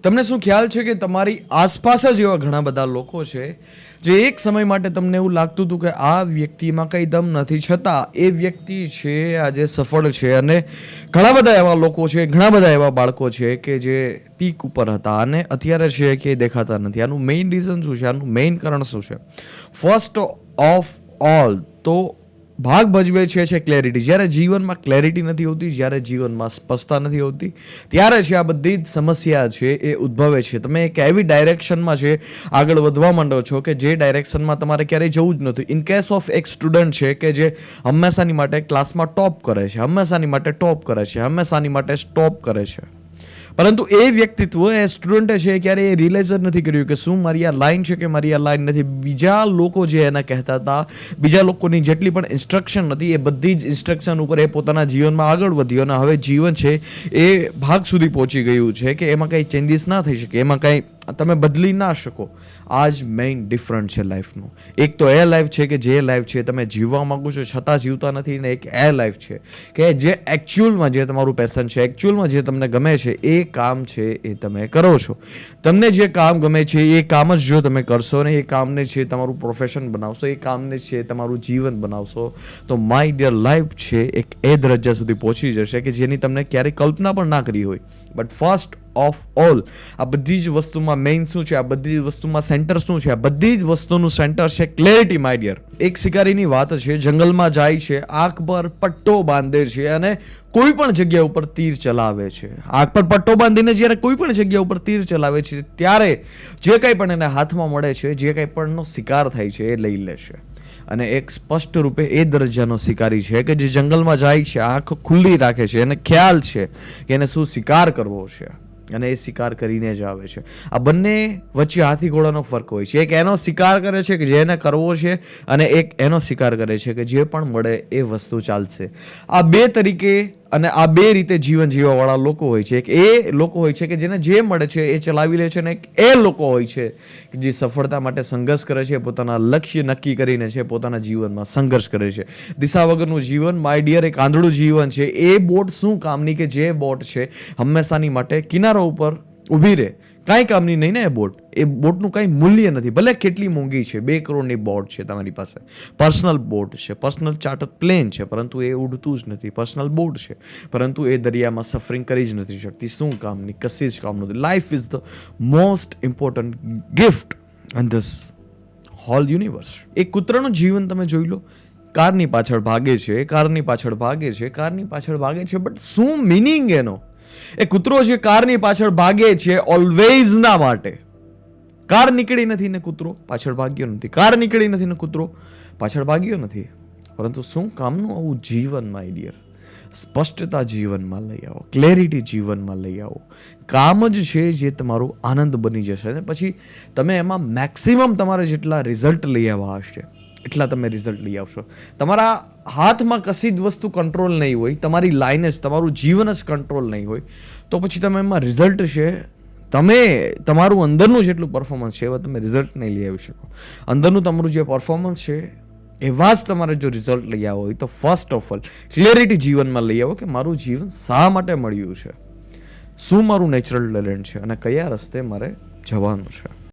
તમને શું ખ્યાલ છે કે તમારી આસપાસ જ એવા ઘણા બધા લોકો છે જે એક સમય માટે તમને એવું લાગતું હતું કે આ વ્યક્તિમાં કંઈ દમ નથી, છતાં એ વ્યક્તિ છે આજે સફળ છે. અને ઘણા બધા એવા લોકો છે, ઘણા બધા એવા બાળકો છે કે જે પીક ઉપર હતા અને અત્યારે છે કે દેખાતા નથી. આનું મેઇન રીઝન શું છે? આનું મેઇન કારણ શું છે? ફર્સ્ટ ઓફ ઓલ તો ભાગ ભજવે છે ક્લેરિટી. જ્યારે જીવનમાં ક્લેરિટી નથી હોતી, જ્યારે જીવનમાં સ્પષ્ટતા નથી હોતી, ત્યારે છે આ બધી જ સમસ્યા છે એ ઉદ્ભવે છે. તમે એક એવી ડાયરેક્શનમાં છે આગળ વધવા માંડો છો કે જે ડાયરેક્શનમાં તમારે ક્યારેય જવું જ નથી. ઇન કેસ ઓફ એક સ્ટુડન્ટ છે કે જે હંમેશાની માટે ક્લાસમાં ટોપ કરે છે, હંમેશાની માટે ટોપ કરે છે, હંમેશાની માટે સ્ટોપ કરે છે, પરંતુ એ વ્યક્તિત્વ એ સ્ટુડન્ટે છે ક્યારે એ રિયલાઇઝ જ નથી કર્યું કે શું મારી આ લાઈન છે કે મારી આ લાઈન નથી. બીજા લોકો જે એને કહેતા હતા, બીજા લોકોની જેટલી પણ ઇન્સ્ટ્રક્શન હતી, એ બધી જ ઇન્સ્ટ્રક્શન ઉપર એ પોતાના જીવનમાં આગળ વધ્યો અને હવે જીવન છે એ ભાગ સુધી પહોંચી ગયું છે કે એમાં કંઈ ચેન્જીસ ના થઈ શકે, એમાં કંઈ તમે બદલી ના શકો. આ જ મેઇન ડિફરન્ટ છે લાઈફનું. એક તો એ લાઈફ છે કે જે લાઈફ છે તમે જીવવા માંગો છો છતાં જીવતા નથી, ને એક એ લાઈફ છે કે જે એકચ્યુઅલમાં જે તમારું પેશન છે, એકચ્યુઅલમાં જે તમને ગમે છે એ કામ છે એ તમે કરો છો. તમને જે કામ ગમે છે એ કામ જ જો તમે કરશો ને એ કામને છે તમારું પ્રોફેશન બનાવશો, એ કામને છે તમારું જીવન બનાવશો, તો માય ડિયર લાઈફ છે એક એ દરજ્જા સુધી પહોંચી જશે કે જેની તમને ક્યારેય કલ્પના પણ ના કરી હોય. બટ ફર્સ્ટ ઓફ ઓલ આ બધી જ વસ્તુમાં મેઇન શું છે? આ બધી જ વસ્તુમાં સેન્ટર શું છે? આ બધી જ વસ્તુનું સેન્ટર છે ક્લેરિટી માય ડિયર. એક શિકારીની વાત છે, જંગલમાં જાય છે, આંખ પર પટ્ટો બાંધે છે અને કોઈ પણ જગ્યા ઉપર તીર ચલાવે છે. આંખ પર પટ્ટો બાંધીને જ્યારે કોઈ પણ જગ્યા ઉપર તીર ચલાવે છે ત્યારે જે કંઈ પણ એને હાથમાં મળે છે, જે કંઈ પણનો શિકાર થાય છે એ લઈ લે છે. અને એક સ્પષ્ટ રૂપે એ દરજ્જાનો શિકારી છે કે જે જંગલમાં જાય છે, આંખ ખુલ્લી રાખે છે, એને ખ્યાલ છે કે એને શું શિકાર કરવો છે અને એ શિકાર કરીને જ આવે છે. આ બંને વચ્ચે હાથી ઘોડાનો ફરક હોય છે. એક એનો શિકાર કરે છે કે જેને કરવો છે અને એક એનો શિકાર કરે છે કે જે પણ મળે એ વસ્તુ ચાલશે. આ બે તરીકે અને આ બે રીતે જીવન જીવવાવાળા લોકો હોય છે. એક એ લોકો હોય છે કે જેને જે મળે છે એ ચલાવી લે છે, અને એક એ લોકો હોય છે કે જે સફળતા માટે સંઘર્ષ કરે છે, પોતાના લક્ષ્ય નક્કી કરીને છે પોતાના જીવનમાં સંઘર્ષ કરે છે. દિશા વગરનું જીવન માય ડિયર એક આંધળું જીવન છે. એ બોટ શું કામની કે જે બોટ છે હંમેશાની માટે કિનારો ઉપર ઊભી રહે, કાંઈ કામની નહીં ને એ બોટ. એ બોટનું કાંઈ મૂલ્ય નથી, ભલે કેટલી મોંઘી છે. 2 કરોડની બોટ છે તમારી પાસે, પર્સનલ બોટ છે, પર્સનલ ચાર્ટર પ્લેન છે, પરંતુ એ ઉડતું જ નથી. પર્સનલ બોટ છે પરંતુ એ દરિયામાં સફરિંગ કરી જ નથી શકતી. શું કામની? કશી જ કામ નથી. Life is the most important gift in this hall universe. એક કૂતરાનું જીવન તમે જોઈ લો. કારની પાછળ ભાગે છે, કારની પાછળ ભાગે છે, કારની પાછળ ભાગે છે, બટ શું મિનિંગ એનો? એ કૂતરો છે કારની પાછળ ભાગે છે ઓલવેઝ ના માટે. કાર નીકળી નથી ને કૂતરો પાછળ ભાગ્યો નથી, કાર નીકળી નથી ને કૂતરો પાછળ ભાગ્યો નથી. પરંતુ શું કામનું આવું જીવન માય ડિયર? સ્પષ્ટતા જીવનમાં લઈ આવો, ક્લેરિટી જીવનમાં લઈ આવો. કામ જ છે જે તમારું આનંદ બની જશે ને પછી તમે એમાં મેક્સિમમ તમારે જેટલા રિઝલ્ટ લઈ આવ્યા હશે એટલા તમે રિઝલ્ટ લઈ આવશો. તમારા હાથમાં કશી જ વસ્તુ કંટ્રોલ નહીં હોય, તમારી લાઈન જ, તમારું જીવન જ કંટ્રોલ નહીં હોય, તો પછી તમે એમાં રિઝલ્ટ છે તમે તમારું અંદરનું જેટલું પરફોર્મન્સ છે એવા તમે રિઝલ્ટ નહીં લઈ આવી શકો. અંદરનું તમારું જે પરફોર્મન્સ છે એવા જ તમારે જો રિઝલ્ટ લઈ આવો હોય તો ફર્સ્ટ ઓફ ઓલ ક્લેરિટી જીવનમાં લઈ આવો કે મારું જીવન શા માટે મળ્યું છે, શું મારું નેચરલ ટેલેન્ટ છે અને કયા રસ્તે મારે જવાનું છે.